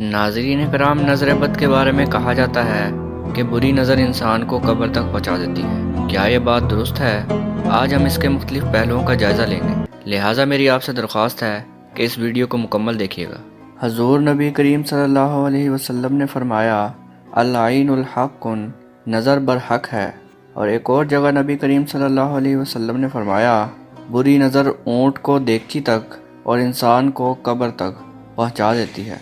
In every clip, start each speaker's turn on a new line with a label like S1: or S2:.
S1: ناظرین کرام، نظر بد کے بارے میں کہا جاتا ہے کہ بری نظر انسان کو قبر تک پہنچا دیتی ہے۔ کیا یہ بات درست ہے؟ آج ہم اس کے مختلف پہلوؤں کا جائزہ لیں گے، لہٰذا میری آپ سے درخواست ہے کہ اس ویڈیو کو مکمل دیکھیے گا۔ حضور نبی کریم صلی اللہ علیہ وسلم نے فرمایا، العین الحق، نظر برحق ہے۔ اور ایک اور جگہ نبی کریم صلی اللہ علیہ وسلم نے فرمایا، بری نظر اونٹ کو دیگچی تک اور انسان کو قبر تک پہنچا دیتی ہے۔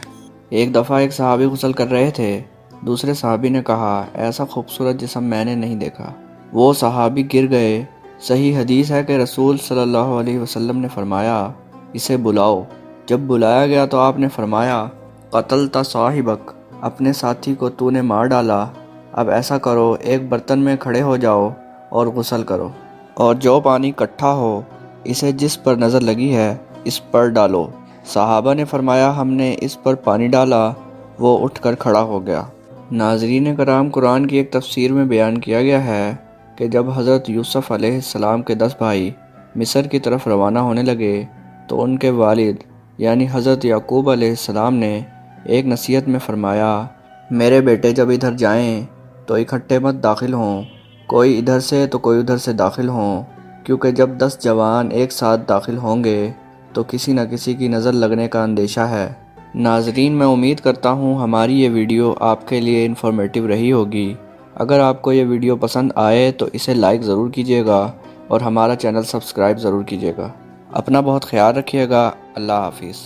S1: ایک دفعہ ایک صحابی غسل کر رہے تھے۔ دوسرے صحابی نے کہا، ایسا خوبصورت جسم میں نے نہیں دیکھا۔ وہ صحابی گر گئے۔ صحیح حدیث ہے کہ رسول صلی اللہ علیہ وسلم نے فرمایا، اسے بلاؤ۔ جب بلایا گیا تو آپ نے فرمایا، قتلت صاحبک، اپنے ساتھی کو تو نے مار ڈالا۔ اب ایسا کرو، ایک برتن میں کھڑے ہو جاؤ اور غسل کرو، اور جو پانی اکٹھا ہو اسے جس پر نظر لگی ہے اس پر ڈالو۔ صحابہ نے فرمایا، ہم نے اس پر پانی ڈالا، وہ اٹھ کر کھڑا ہو گیا۔ ناظرین کرام، قرآن کی ایک تفسیر میں بیان کیا گیا ہے کہ جب حضرت یوسف علیہ السلام کے 10 بھائی مصر کی طرف روانہ ہونے لگے تو ان کے والد یعنی حضرت یعقوب علیہ السلام نے ایک نصیحت میں فرمایا، میرے بیٹے جب ادھر جائیں تو اکٹھے مت داخل ہوں، کوئی ادھر سے تو کوئی ادھر سے داخل ہوں، کیونکہ جب 10 جوان ایک ساتھ داخل ہوں گے تو کسی نہ کسی کی نظر لگنے کا اندیشہ ہے۔ ناظرین، میں امید کرتا ہوں ہماری یہ ویڈیو آپ کے لیے انفارمیٹیو رہی ہوگی۔ اگر آپ کو یہ ویڈیو پسند آئے تو اسے لائک ضرور کیجیے گا اور ہمارا چینل سبسکرائب ضرور کیجیے گا۔ اپنا بہت خیال رکھیے گا۔ اللہ حافظ۔